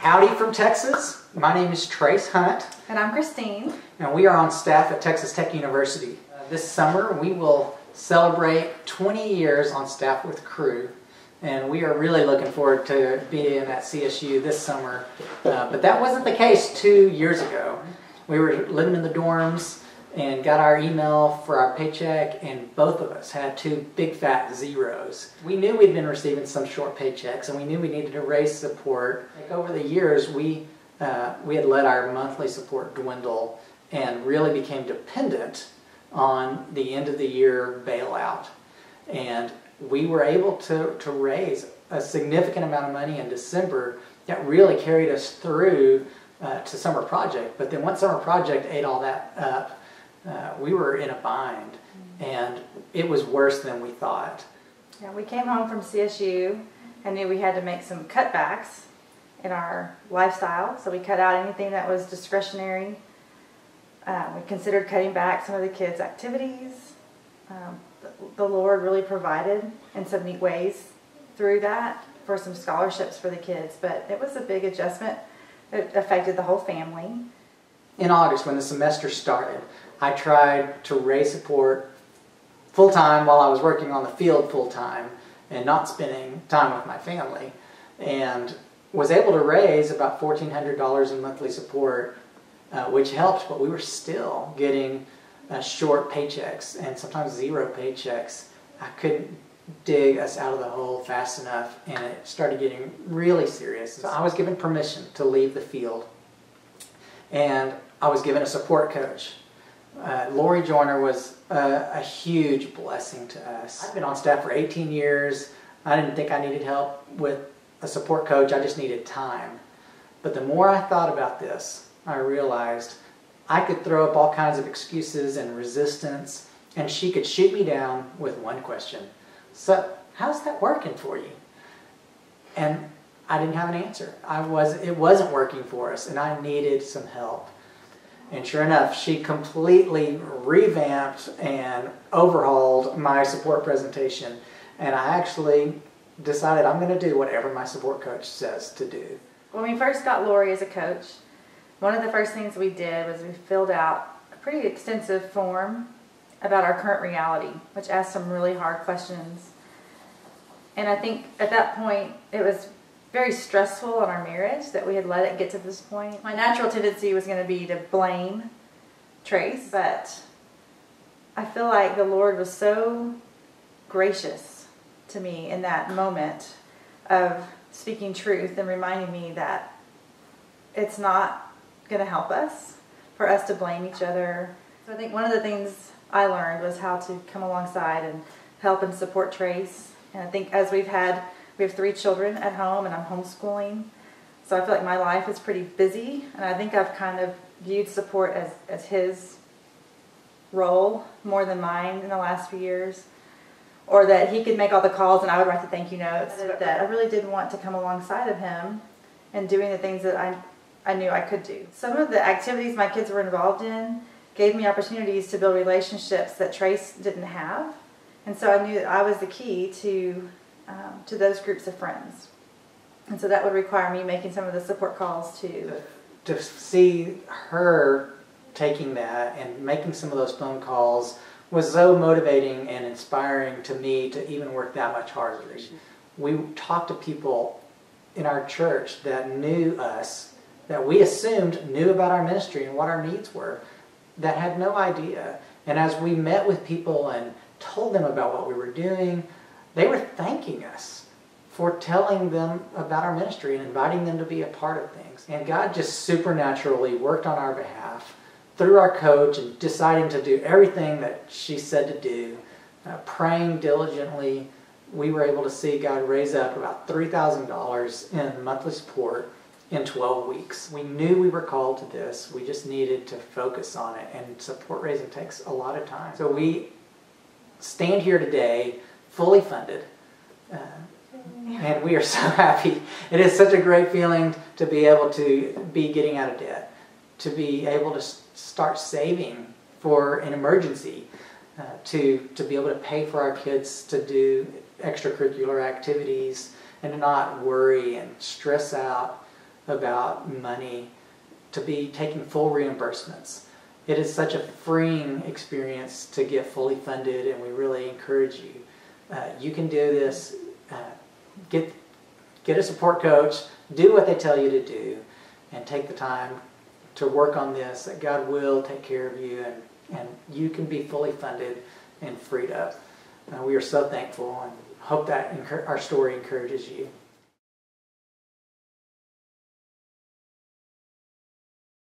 Howdy from Texas. My name is Trace Hunt. And I'm Christine. And we are on staff at Texas Tech University. This summer we will celebrate 20 years on staff with Crew. And we are really looking forward to being at CSU this summer. But that wasn't the case 2 years ago. We were living in the dorms and got our email for our paycheck, and both of us had 2 big fat zeros. We knew we'd been receiving some short paychecks, and we knew we needed to raise support. Over the years, we had let our monthly support dwindle and really became dependent on the end of the year bailout. And we were able to raise a significant amount of money in December that really carried us through to summer project. But then once summer project ate all that up, we were in a bind, and it was worse than we thought. Yeah, we came home from CSU and knew we had to make some cutbacks in our lifestyle, so we cut out anything that was discretionary. We considered cutting back some of the kids' activities. The Lord really provided in some neat ways through that for some scholarships for the kids, but it was a big adjustment. It affected the whole family. In August, when the semester started, I tried to raise support full-time while I was working on the field full-time and not spending time with my family, and was able to raise about $1,400 in monthly support, which helped, but we were still getting short paychecks and sometimes zero paychecks. I couldn't dig us out of the hole fast enough, and it started getting really serious. So I was given permission to leave the field, and I was given a support coach. Lori Joyner was a huge blessing to us. I've been on staff for 18 years. I didn't think I needed help with a support coach. I just needed time. But the more I thought about this, I realized I could throw up all kinds of excuses and resistance, and she could shoot me down with one question. So, how's that working for you? And I didn't have an answer. It wasn't working for us, and I needed some help. And sure enough, she completely revamped and overhauled my support presentation. And I actually decided I'm going to do whatever my support coach says to do. When we first got Lori as a coach, one of the first things we did was we filled out a pretty extensive form about our current reality, which asked some really hard questions. And I think at that point it was very stressful on our marriage that we had let it get to this point. My natural tendency was going to be to blame Trace, but I feel like the Lord was so gracious to me in that moment of speaking truth and reminding me that it's not going to help us for us to blame each other. So I think one of the things I learned was how to come alongside and help and support Trace. And I think as we have 3 children at home, and I'm homeschooling, so I feel like my life is pretty busy, and I think I've kind of viewed support as his role more than mine in the last few years, or that he could make all the calls and I would write the thank you notes. That I really did want to come alongside of him and doing the things that I knew I could do. Some of the activities my kids were involved in gave me opportunities to build relationships that Trace didn't have, and so I knew that I was the key to those groups of friends. And so that would require me making some of the support calls too. To see her taking that and making some of those phone calls was so motivating and inspiring to me to even work that much harder. We talked to people in our church that knew us, that we assumed knew about our ministry and what our needs were, that had no idea. And as we met with people and told them about what we were doing, they were thanking us for telling them about our ministry and inviting them to be a part of things. And God just supernaturally worked on our behalf through our coach and deciding to do everything that she said to do, praying diligently. We were able to see God raise up about $3,000 in monthly support in 12 weeks. We knew we were called to this. We just needed to focus on it, and support raising takes a lot of time. So we stand here today fully funded, and we are so happy. It is such a great feeling to be able to be getting out of debt, to be able to start saving for an emergency, to be able to pay for our kids to do extracurricular activities, and to not worry and stress out about money to be taking full reimbursements. It is such a freeing experience to get fully funded, and we really encourage you. You can do this. Get a support coach. Do what they tell you to do, and take the time to work on this. That God will take care of you, and you can be fully funded and freed up. We are so thankful, and hope that our story encourages you.